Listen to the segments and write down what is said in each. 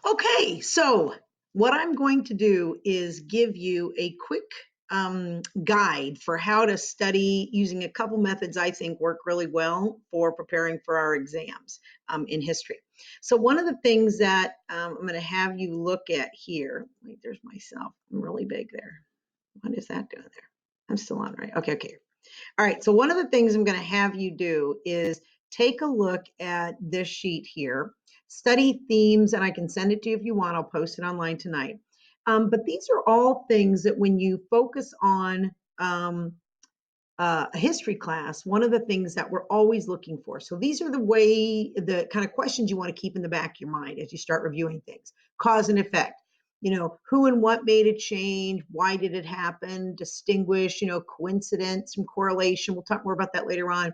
Okay, so what I'm going to do is give you a quick guide for how to study using a couple methods I think work really well for preparing for our exams in history. So, one of the things that I'm going to have you look at here, wait, there's myself. I'm really big there. What is that doing there? I'm still on, right? Okay, okay. All right, so one of the things I'm going to have you do is take a look at this sheet here, study themes, and I can send it to you if you want. I'll post it online tonight. But these are all things that when you focus on a history class, one of the things that we're always looking for. So these are the kind of questions you want to keep in the back of your mind as you start reviewing things. Cause and effect. Who and what made a change? Why did it happen? Distinguish, coincidence from correlation. We'll talk more about that later on.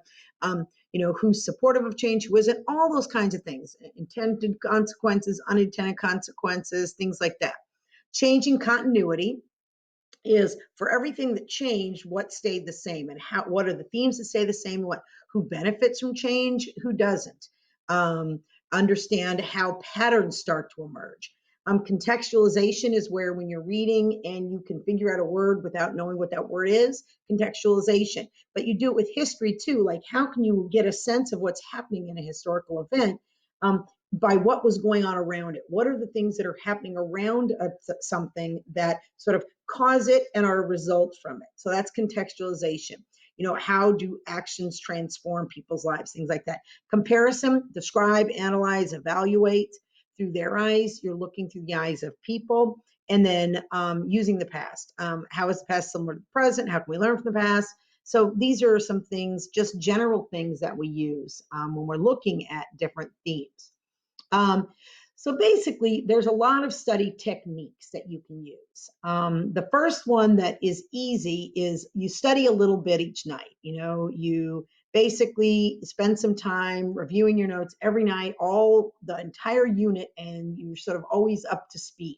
Who's supportive of change, who isn't, all those kinds of things. Intended consequences, unintended consequences, things like that. Changing continuity is for everything that changed, what stayed the same, and what are the themes that stay the same, who benefits from change, who doesn't. Understand how patterns start to emerge. Contextualization is where when you're reading and you can figure out a word without knowing what that word is, contextualization. But you do it with history too, like how can you get a sense of what's happening in a historical event by what was going on around it? What are the things that are happening around something that sort of cause it and are a result from it? So that's contextualization. How do actions transform people's lives? Things like that. Comparison, describe, analyze, evaluate through their eyes. You're looking through the eyes of people. And then using the past. How is the past similar to the present? How can we learn from the past? So these are some things, just general things that we use when we're looking at different themes. So basically, there's a lot of study techniques that you can use. The first one that is easy is you study a little bit each night. You basically spend some time reviewing your notes every night, all the entire unit, and you're sort of always up to speed.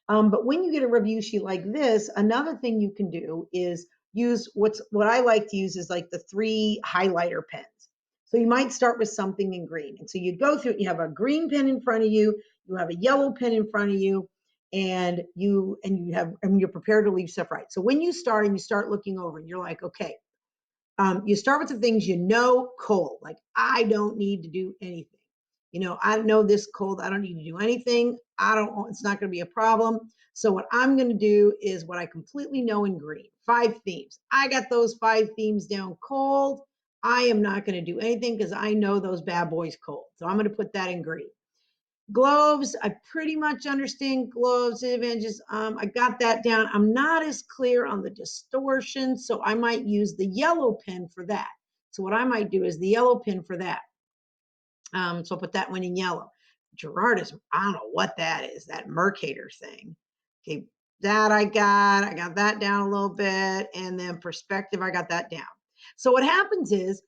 But when you get a review sheet like this, another thing you can do is use what I like to use is like the 3 highlighter pens. So you might start with something in green. And so you'd go through, you have a green pen in front of you, you have a yellow pen in front of you, and you're prepared to leave stuff right. So when you start and you start looking over and you're like, okay, you start with the things cold, like I don't need to do anything. I know this cold, I don't need to do anything. It's not going to be a problem. So what I'm going to do is what I completely know in green, 5 themes. I got those 5 themes down cold. I am not going to do anything because I know those bad boys cold. So I'm going to put that in green. Globes, I pretty much understand globes advantages. I got that down. I'm not as clear on the distortion, so I might use the yellow pen for that. So what I might do is the yellow pen for that. So I'll put that one in yellow. Girardism, I don't know what that is, that Mercator thing. Okay, that I got that down a little bit, and then perspective, I got that down. So what happens is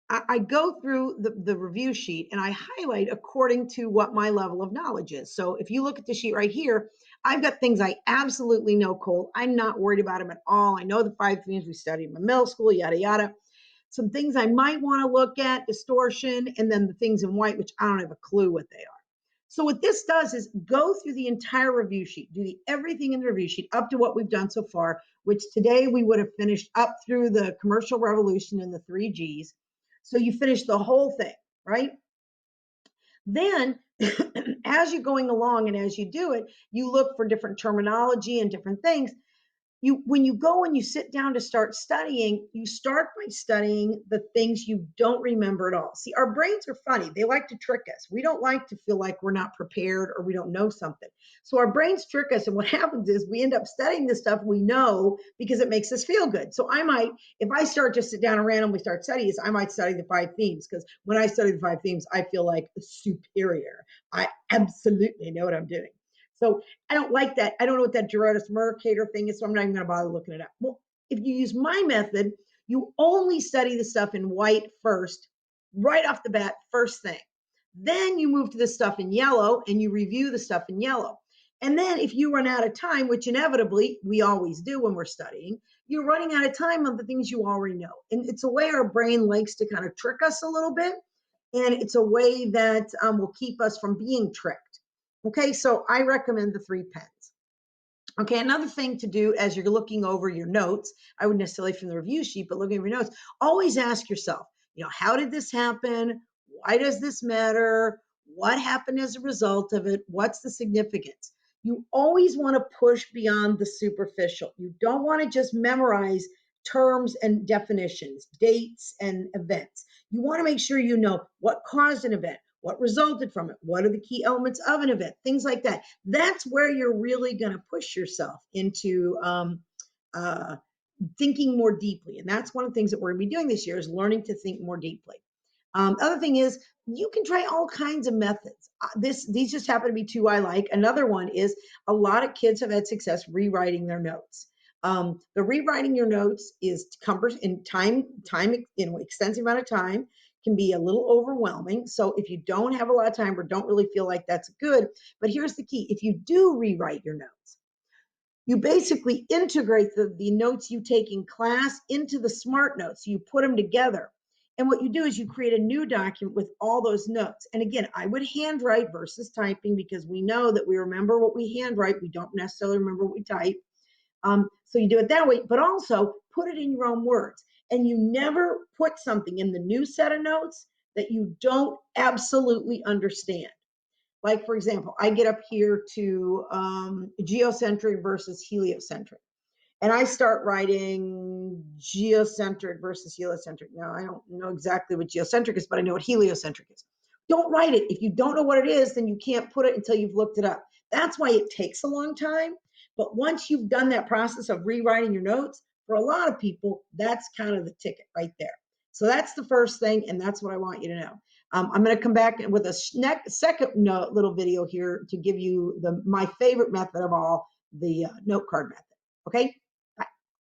I go through the review sheet and I highlight according to what my level of knowledge is. So if you look at the sheet right here, I've got things I absolutely know cold. I'm not worried about them at all. I know the 5 things we studied in middle school, yada, yada. Some things I might want to look at, distortion, and then the things in white, which I don't have a clue what they are. So what this does is go through the entire review sheet, do everything in the review sheet up to what we've done so far, which today we would have finished up through the commercial revolution and the 3 Gs. So you finish the whole thing, right? Then as you're going along and as you do it, you look for different terminology and different things. When you go and you sit down to start studying, you start by studying the things you don't remember at all. See, our brains are funny. They like to trick us. We don't like to feel like we're not prepared or we don't know something. So our brains trick us. And what happens is we end up studying the stuff we know because it makes us feel good. So if I start to sit down and randomly start studying, I might study the 5 themes because when I study the 5 themes, I feel like superior. I absolutely know what I'm doing. So I don't like that. I don't know what that Girardus Mercator thing is, so I'm not even going to bother looking it up. Well, if you use my method, you only study the stuff in white first, right off the bat, first thing. Then you move to the stuff in yellow and you review the stuff in yellow. And then if you run out of time, which inevitably we always do when we're studying, you're running out of time on the things you already know. And it's a way our brain likes to kind of trick us a little bit. And it's a way that will keep us from being tricked. Okay, so I recommend the 3 pens. Okay, another thing to do as you're looking over your notes, I wouldn't necessarily from the review sheet, but looking over your notes, always ask yourself, how did this happen? Why does this matter? What happened as a result of it? What's the significance? You always want to push beyond the superficial. You don't want to just memorize terms and definitions, dates and events. You want to make sure you know what caused an event, what resulted from it, what are the key elements of an event, things like that. That's where you're really going to push yourself into uh, thinking more deeply. And that's one of the things that we're going to be doing this year is learning to think more deeply. Other thing is you can try all kinds of methods. These just happen to be two I like. Another one is a lot of kids have had success rewriting their notes. The rewriting your notes is cumbersome in time in extensive amount of time can be a little overwhelming. So if you don't have a lot of time or don't really feel like that's good, but here's the key: if you do rewrite your notes, you basically integrate the notes you take in class into the smart notes. You put them together. And what you do is you create a new document with all those notes. And again, I would handwrite versus typing because we know that we remember what we handwrite. We don't necessarily remember what we type. So you do it that way, but also put it in your own words. And you never put something in the new set of notes that you don't absolutely understand. Like, for example, I get up here to geocentric versus heliocentric. And I start writing geocentric versus heliocentric. Now, I don't know exactly what geocentric is, but I know what heliocentric is. Don't write it. If you don't know what it is, then you can't put it until you've looked it up. That's why it takes a long time. But once you've done that process of rewriting your notes, for a lot of people, that's kind of the ticket right there. So that's the first thing, and that's what I want you to know. I'm going to come back with a second little video here to give you my favorite method of all, the note card method. Okay?